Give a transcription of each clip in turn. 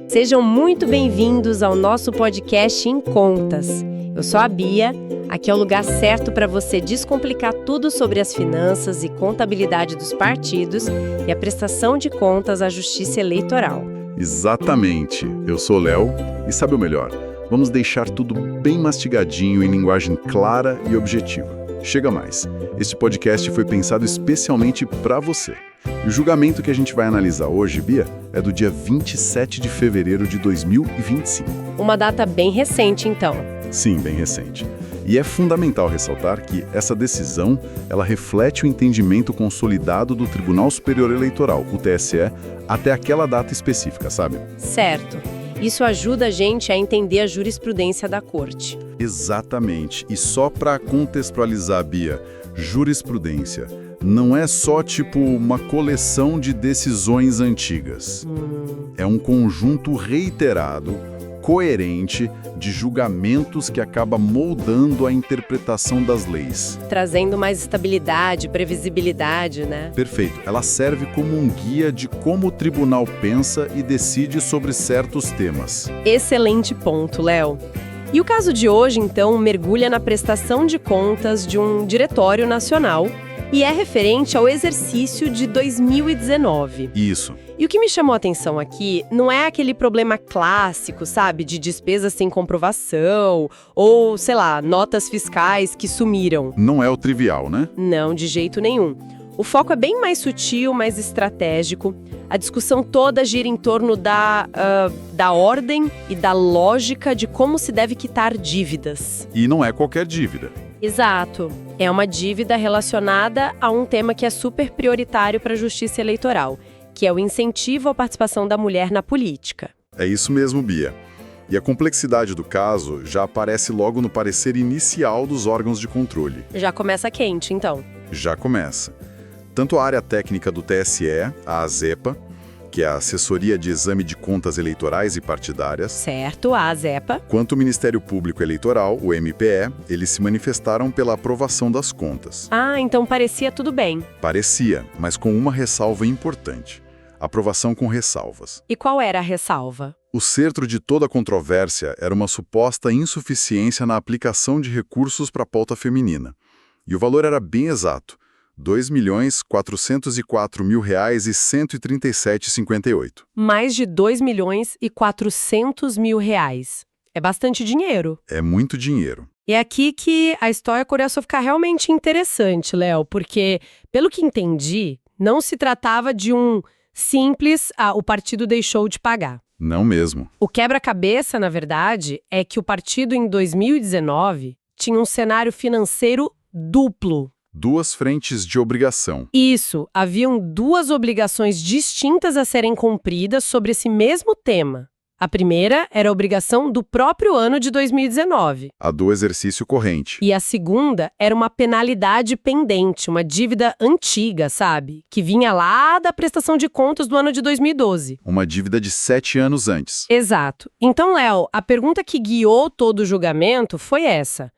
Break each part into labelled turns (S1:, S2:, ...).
S1: Sejam muito bem-vindos ao nosso podcast Em Contas. Eu sou a Bia, aqui é o lugar certo para você descomplicar tudo sobre as finanças e contabilidade dos partidos e a prestação de contas à Justiça Eleitoral.
S2: Exatamente. Eu sou o Léo e sabe o melhor? Vamos deixar tudo bem mastigadinho em linguagem clara e objetiva. Chega mais. Este podcast foi pensado especialmente para você. E o julgamento que a gente vai analisar hoje, Bia, é do dia 27 de fevereiro de 2025.
S1: Uma data bem recente, então.
S2: Sim, bem recente. E é fundamental ressaltar que essa decisão, ela reflete o entendimento consolidado do Tribunal Superior Eleitoral, o TSE, até aquela data específica, sabe?
S1: Certo. Isso ajuda a gente a entender a jurisprudência da Corte.
S2: Exatamente. E só para contextualizar, Bia, jurisprudência não é só tipo uma coleção de decisões antigas. É um conjunto reiterado, coerente, de julgamentos que acaba moldando a interpretação das leis.
S1: Trazendo mais estabilidade, previsibilidade, né?
S2: Perfeito. Ela serve como um guia de como o tribunal pensa e decide sobre certos temas.
S1: Excelente ponto, Léo. E o caso de hoje, então, mergulha na prestação de contas de um diretório nacional e é referente ao exercício de 2019.
S2: Isso.
S1: E o que me chamou a atenção aqui não é aquele problema clássico, sabe, de despesas sem comprovação ou, sei lá, notas fiscais que sumiram.
S2: Não é o trivial, né?
S1: Não, de jeito nenhum. O foco é bem mais sutil, mais estratégico. A discussão toda gira em torno da ordem e da lógica de como se deve quitar dívidas.
S2: E não é qualquer dívida.
S1: Exato. É uma dívida relacionada a um tema que é super prioritário para a Justiça Eleitoral, que é o incentivo à participação da mulher na política.
S2: É isso mesmo, Bia. E a complexidade do caso já aparece logo no parecer inicial dos órgãos de controle.
S1: Já começa quente, então.
S2: Já começa. Tanto a área técnica do TSE, a ASEPA, que é a Assessoria de Exame de Contas Eleitorais e Partidárias,
S1: certo, a ASEPA,
S2: quanto o Ministério Público Eleitoral, o MPE, eles se manifestaram pela aprovação das contas.
S1: Ah, então parecia tudo bem.
S2: Parecia, mas com uma ressalva importante. Aprovação com ressalvas.
S1: E qual era a ressalva?
S2: O centro de toda a controvérsia era uma suposta insuficiência na aplicação de recursos para a pauta feminina. E o valor era bem exato. R$ 2.404.137,58.
S1: Mais de R$ 2.400.000. É bastante dinheiro.
S2: É muito dinheiro.
S1: E é aqui que a história começou a ficar realmente interessante, Léo, porque, pelo que entendi, não se tratava de um simples, o partido deixou de pagar.
S2: Não mesmo.
S1: O quebra-cabeça, na verdade, é que o partido em 2019 tinha um cenário financeiro duplo.
S2: Duas frentes de obrigação.
S1: Isso, haviam duas obrigações distintas a serem cumpridas sobre esse mesmo tema. A primeira era a obrigação do próprio ano de 2019.
S2: A do exercício corrente.
S1: E a segunda era uma penalidade pendente, uma dívida antiga, sabe? Que vinha lá da prestação de contas do ano de 2012.
S2: Uma dívida de 7 anos antes.
S1: Exato. Então, Léo, a pergunta que guiou todo o julgamento foi essa.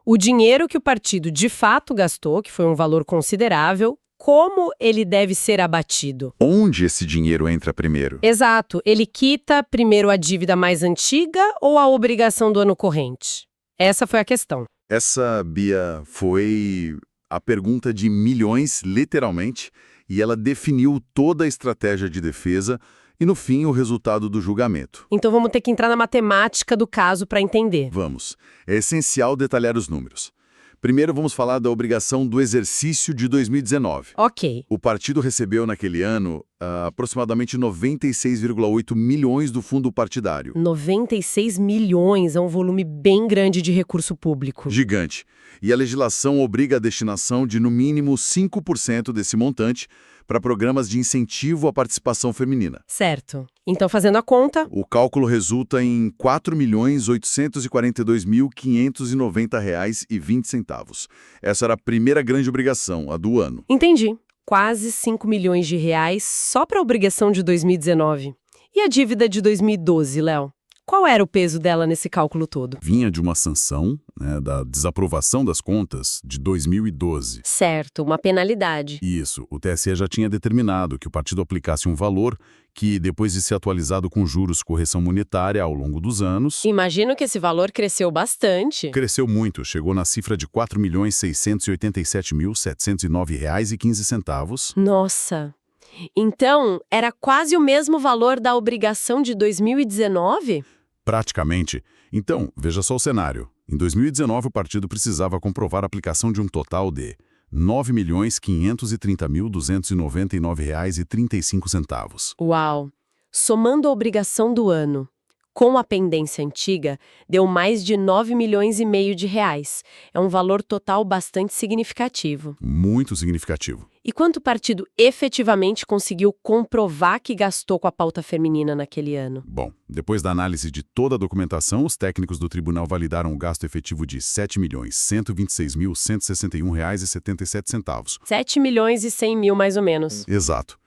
S1: O dinheiro que o partido de fato gastou, que foi um valor considerável, como ele deve ser abatido?
S2: Onde esse dinheiro entra primeiro?
S1: Exato. Ele quita primeiro a dívida mais antiga ou a obrigação do ano corrente? Essa foi a questão.
S2: Essa, Bia, foi a pergunta de milhões, literalmente, e ela definiu toda a estratégia de defesa e, no fim, o resultado do julgamento.
S1: Então vamos ter que entrar na matemática do caso para entender.
S2: Vamos. É essencial detalhar os números. Primeiro, vamos falar da obrigação do exercício de 2019.
S1: Ok.
S2: O partido recebeu, naquele ano, aproximadamente 96,8 milhões do fundo partidário.
S1: 96 milhões é um volume bem grande de recurso público.
S2: Gigante. E a legislação obriga a destinação de, no mínimo, 5% desse montante para programas de incentivo à participação feminina.
S1: Certo. Então, fazendo a conta...
S2: O cálculo resulta em R$ 4.842.590,20. Essa era a primeira grande obrigação, a do ano.
S1: Entendi. Quase 5 milhões de reais só para a obrigação de 2019. E a dívida de 2012, Léo? Qual era o peso dela nesse cálculo todo?
S2: Vinha de uma sanção, né, da desaprovação das contas de 2012.
S1: Certo, uma penalidade.
S2: Isso, o TSE já tinha determinado que o partido aplicasse um valor que, depois de ser atualizado com juros correção monetária ao longo dos anos,
S1: Imagino que esse valor cresceu bastante.
S2: cresceu muito, chegou na cifra de R$ 4.687.709,15.
S1: Nossa! Então, era quase o mesmo valor da obrigação de 2019?
S2: Praticamente. Então, veja só o cenário. Em 2019, o partido precisava comprovar a aplicação de um total de R$ 9.530.299,35.
S1: Uau! Somando a obrigação do ano com a pendência antiga, deu mais de 9 milhões e meio de reais. É um valor total bastante significativo.
S2: Muito significativo.
S1: E quanto o partido efetivamente conseguiu comprovar que gastou com a pauta feminina naquele ano?
S2: Bom, depois da análise de toda a documentação, os técnicos do tribunal validaram o gasto efetivo de R$ 7.126.161,77.
S1: 7 milhões e 100 mil, mais ou menos.
S2: Exato.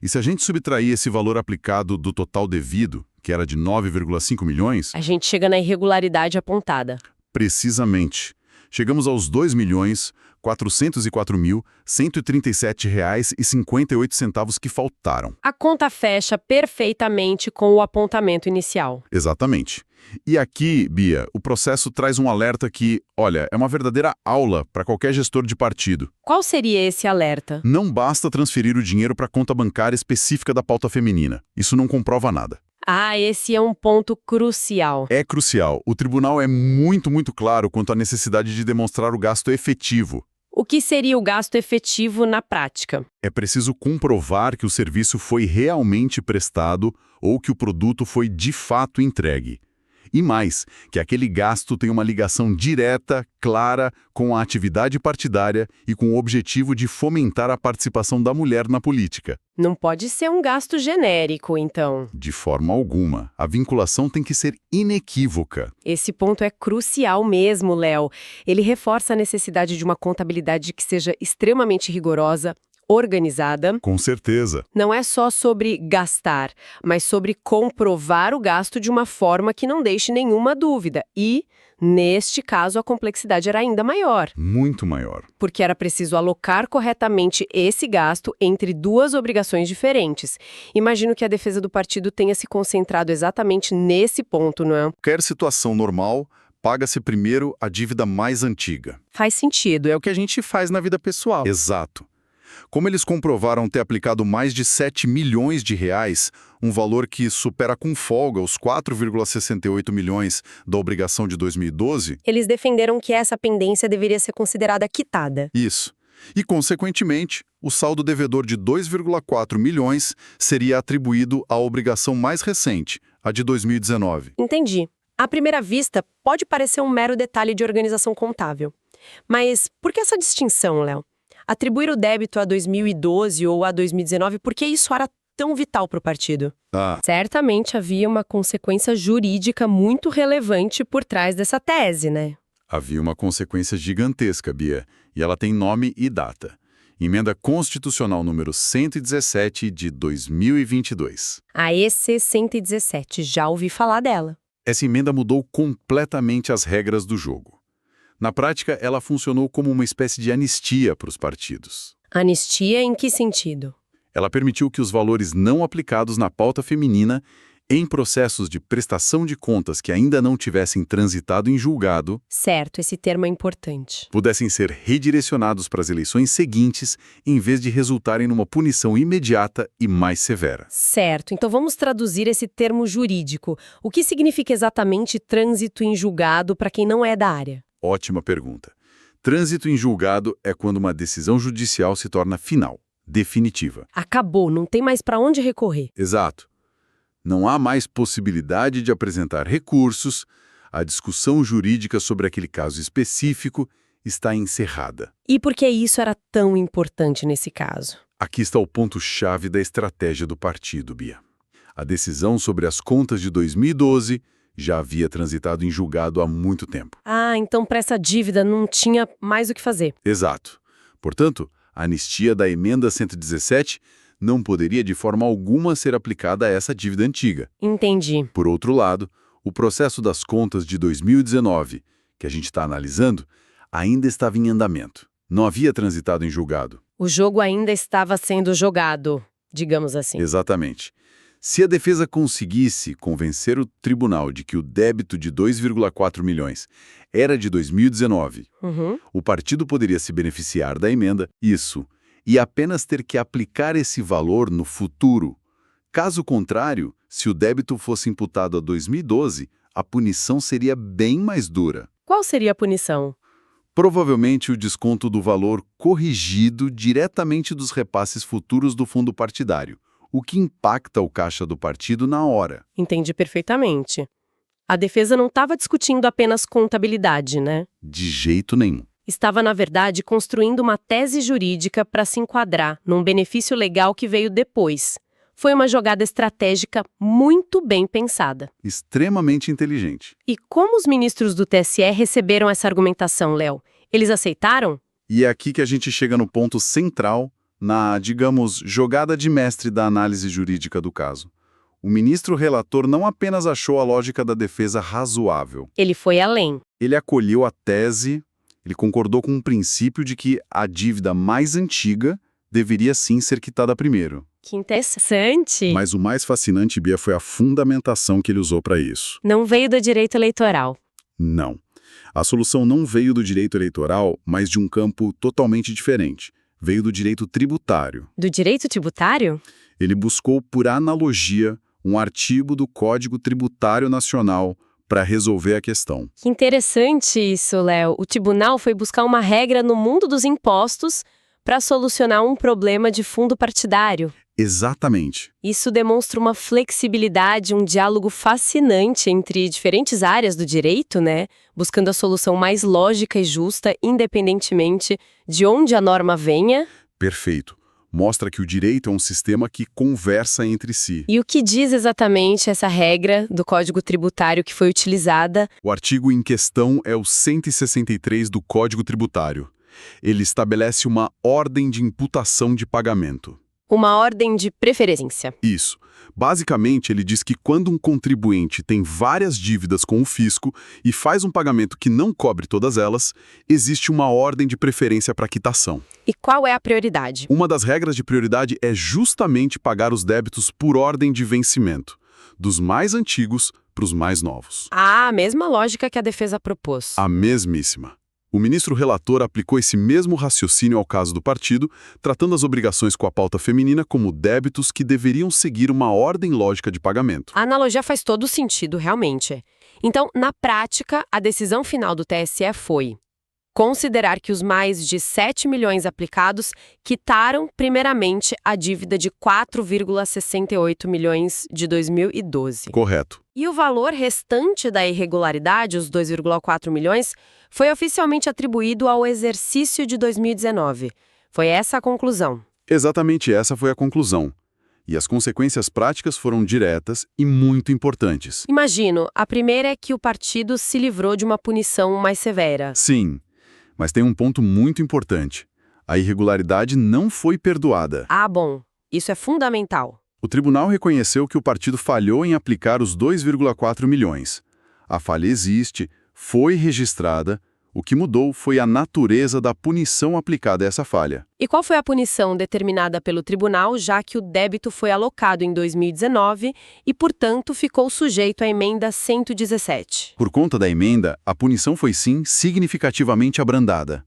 S2: E se a gente subtrair esse valor aplicado do total devido, que era de 9,5 milhões...
S1: A gente chega na irregularidade apontada.
S2: Precisamente. Chegamos aos R$ 2.404.137,58 que faltaram.
S1: A conta fecha perfeitamente com o apontamento inicial.
S2: Exatamente. E aqui, Bia, o processo traz um alerta que, olha, é uma verdadeira aula para qualquer gestor de partido.
S1: Qual seria esse alerta?
S2: Não basta transferir o dinheiro para a conta bancária específica da pauta feminina. Isso não comprova nada.
S1: Ah, esse é um ponto crucial.
S2: É crucial. O tribunal é muito claro quanto à necessidade de demonstrar o gasto efetivo.
S1: O que seria o gasto efetivo na prática?
S2: É preciso comprovar que o serviço foi realmente prestado ou que o produto foi de fato entregue. E mais, que aquele gasto tem uma ligação direta, clara, com a atividade partidária e com o objetivo de fomentar a participação da mulher na política.
S1: Não pode ser um gasto genérico, então.
S2: De forma alguma. A vinculação tem que ser inequívoca.
S1: Esse ponto é crucial mesmo, Léo. Ele reforça a necessidade de uma contabilidade que seja extremamente rigorosa, organizada.
S2: Com certeza.
S1: Não é só sobre gastar, mas sobre comprovar o gasto de uma forma que não deixe nenhuma dúvida. E, neste caso, a complexidade era ainda maior.
S2: Muito maior.
S1: Porque era preciso alocar corretamente esse gasto entre duas obrigações diferentes. Imagino que a defesa do partido tenha se concentrado exatamente nesse ponto, não é?
S2: Qualquer situação normal, paga-se primeiro a dívida mais antiga.
S1: Faz sentido.
S2: É o que a gente faz na vida pessoal. Exato. Como eles comprovaram ter aplicado mais de 7 milhões de reais, um valor que supera com folga os 4,68 milhões da obrigação de 2012...
S1: Eles defenderam que essa pendência deveria ser considerada quitada.
S2: Isso. E, consequentemente, o saldo devedor de 2,4 milhões seria atribuído à obrigação mais recente, a de 2019.
S1: Entendi. À primeira vista, pode parecer um mero detalhe de organização contábil. Mas por que essa distinção, Léo? Atribuir o débito a 2012 ou a 2019, por que isso era tão vital para o partido? Certamente havia uma consequência jurídica muito relevante por trás dessa tese, né?
S2: Havia uma consequência gigantesca, Bia, e ela tem nome e data. Emenda Constitucional número 117 de 2022.
S1: A EC 117, já ouvi falar dela.
S2: Essa emenda mudou completamente as regras do jogo. Na prática, ela funcionou como uma espécie de anistia para os partidos.
S1: Anistia em que sentido?
S2: Ela permitiu que os valores não aplicados na pauta feminina, em processos de prestação de contas que ainda não tivessem transitado em julgado,
S1: Certo, esse termo é importante.
S2: pudessem ser redirecionados para as eleições seguintes, em vez de resultarem numa punição imediata e mais severa.
S1: Certo, então vamos traduzir esse termo jurídico. O que significa exatamente trânsito em julgado para quem não é da área?
S2: Ótima pergunta. Trânsito em julgado é quando uma decisão judicial se torna final, definitiva.
S1: Acabou, não tem mais para onde recorrer.
S2: Exato. Não há mais possibilidade de apresentar recursos, a discussão jurídica sobre aquele caso específico está encerrada.
S1: E por que isso era tão importante nesse caso?
S2: Aqui está o ponto-chave da estratégia do partido, Bia. A decisão sobre as contas de 2012 já havia transitado em julgado há muito tempo.
S1: Ah, então para essa dívida não tinha mais o que fazer.
S2: Exato. Portanto, a anistia da emenda 117 não poderia de forma alguma ser aplicada a essa dívida antiga.
S1: Entendi.
S2: Por outro lado, O processo das contas de 2019, que a gente está analisando, ainda estava em andamento. Não havia transitado em julgado.
S1: O jogo ainda estava sendo jogado, digamos assim.
S2: Exatamente. Se a defesa conseguisse convencer o tribunal de que o débito de 2,4 milhões era de 2019, o partido poderia se beneficiar da emenda, e apenas ter que aplicar esse valor no futuro. Caso contrário, se o débito fosse imputado a 2012, a punição seria bem mais dura.
S1: Qual seria a punição?
S2: Provavelmente o desconto do valor corrigido diretamente dos repasses futuros do fundo partidário, o que impacta o caixa do partido na hora.
S1: Entendi perfeitamente. A defesa não estava discutindo apenas contabilidade, né?
S2: De jeito nenhum.
S1: Estava, na verdade, construindo uma tese jurídica para se enquadrar num benefício legal que veio depois. Foi uma jogada estratégica muito bem pensada.
S2: Extremamente inteligente.
S1: E como os ministros do TSE receberam essa argumentação, Léo? Eles aceitaram?
S2: E é aqui que a gente chega no ponto central na, digamos, jogada de mestre da análise jurídica do caso. O ministro relator não apenas achou a lógica da defesa razoável.
S1: Ele foi além.
S2: Ele acolheu a tese, ele concordou com o princípio de que a dívida mais antiga deveria sim ser quitada primeiro.
S1: Que interessante!
S2: Mas o mais fascinante, Bia, foi a fundamentação que ele usou para isso.
S1: Não veio do direito eleitoral.
S2: Não. A solução não veio do direito eleitoral, mas de um campo totalmente diferente. Veio do direito tributário.
S1: Do direito tributário?
S2: Ele buscou, por analogia, um artigo do Código Tributário Nacional para resolver a questão.
S1: Que interessante isso, Léo. O tribunal foi buscar uma regra no mundo dos impostos para solucionar um problema de fundo partidário.
S2: Exatamente.
S1: Isso demonstra uma flexibilidade, um diálogo fascinante entre diferentes áreas do direito, né? Buscando a solução mais lógica e justa, independentemente de onde a norma venha.
S2: Perfeito. Mostra que o direito é um sistema que conversa entre si.
S1: E o que diz exatamente essa regra do Código Tributário que foi utilizada?
S2: O artigo em questão é o 163 do Código Tributário. Ele estabelece uma ordem de imputação de pagamento.
S1: Uma ordem de preferência.
S2: Isso. Basicamente, ele diz que quando um contribuinte tem várias dívidas com o fisco e faz um pagamento que não cobre todas elas, existe uma ordem de preferência para quitação.
S1: E qual é a prioridade?
S2: Uma das regras de prioridade é justamente pagar os débitos por ordem de vencimento, dos mais antigos para os mais novos.
S1: Ah, a mesma lógica que a defesa propôs.
S2: A mesmíssima. O ministro relator aplicou esse mesmo raciocínio ao caso do partido, tratando as obrigações com a pauta feminina como débitos que deveriam seguir uma ordem lógica de pagamento.
S1: A analogia faz todo sentido, realmente. Então, na prática, a decisão final do TSE foi considerar que os mais de 7 milhões aplicados quitaram, primeiramente, a dívida de 4,68 milhões de 2012.
S2: Correto.
S1: E o valor restante da irregularidade, os 2,4 milhões, foi oficialmente atribuído ao exercício de 2019. Foi essa a conclusão.
S2: Exatamente essa foi a conclusão. E as consequências práticas foram diretas e muito importantes.
S1: Imagino, a primeira é que o partido se livrou de uma punição mais severa.
S2: Sim, mas tem um ponto muito importante. A irregularidade não foi perdoada.
S1: Ah, bom. Isso é fundamental.
S2: O tribunal reconheceu que o partido falhou em aplicar os 2,4 milhões. A falha existe, foi registrada. O que mudou foi a natureza da punição aplicada a essa falha.
S1: E qual foi a punição determinada pelo tribunal, já que o débito foi alocado em 2019 e, portanto, ficou sujeito à emenda 117?
S2: Por conta da emenda, a punição foi sim significativamente abrandada.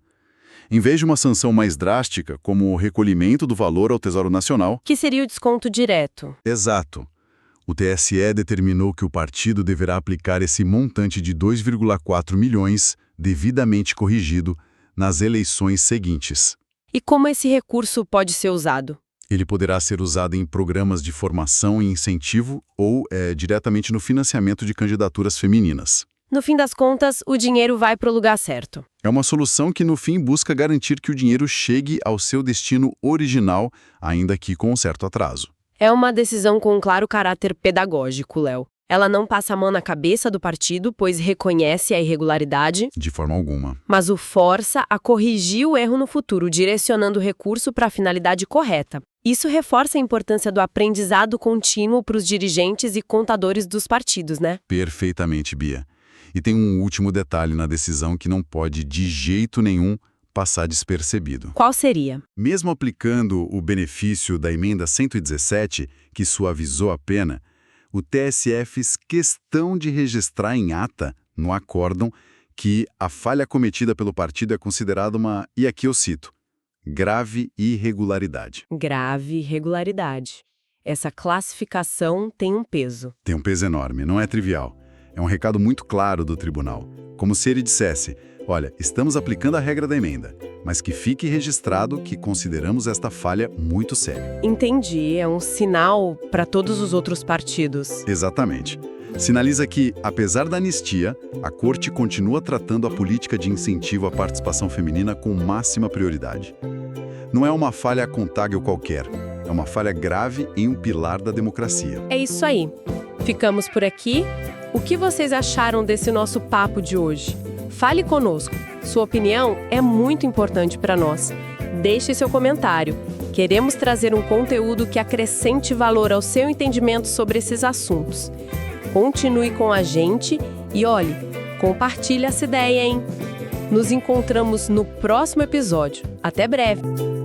S2: Em vez de uma sanção mais drástica, como o recolhimento do valor ao Tesouro Nacional...
S1: Que seria o desconto direto.
S2: Exato. O TSE determinou que o partido deverá aplicar esse montante de 2,4 milhões, devidamente corrigido, nas eleições seguintes.
S1: E como esse recurso pode ser usado?
S2: Ele poderá ser usado em programas de formação e incentivo ou diretamente no financiamento de candidaturas femininas.
S1: No fim das contas, o dinheiro vai para o lugar certo.
S2: É uma solução que, no fim, busca garantir que o dinheiro chegue ao seu destino original, ainda que com um certo atraso.
S1: É uma decisão com um claro caráter pedagógico, Léo. Ela não passa a mão na cabeça do partido, pois reconhece a irregularidade.
S2: De forma alguma.
S1: Mas o força a corrigir o erro no futuro, direcionando o recurso para a finalidade correta. Isso reforça a importância do aprendizado contínuo para os dirigentes e contadores dos partidos, né?
S2: Perfeitamente, Bia. E tem um último detalhe na decisão que não pode de jeito nenhum passar despercebido.
S1: Qual seria?
S2: Mesmo aplicando o benefício da emenda 117, que suavizou a pena, o TSE fez questão de registrar em ata, no acórdão, que a falha cometida pelo partido é considerada uma, e aqui eu cito, grave irregularidade.
S1: Grave irregularidade. Essa classificação tem um peso.
S2: Tem um peso enorme, não é trivial. É um recado muito claro do tribunal, como se ele dissesse: olha, estamos aplicando a regra da emenda, mas que fique registrado que consideramos esta falha muito séria.
S1: Entendi, é um sinal para todos os outros partidos.
S2: Exatamente. Sinaliza que, apesar da anistia, a Corte continua tratando a política de incentivo à participação feminina com máxima prioridade. Não é uma falha contábil qualquer, é uma falha grave em um pilar da democracia.
S1: É isso aí. Ficamos por aqui. O que vocês acharam desse nosso papo de hoje? Fale conosco. Sua opinião é muito importante para nós. Deixe seu comentário. Queremos trazer um conteúdo que acrescente valor ao seu entendimento sobre esses assuntos. Continue com a gente e, olhe, compartilhe essa ideia, hein? Nos encontramos no próximo episódio. Até breve!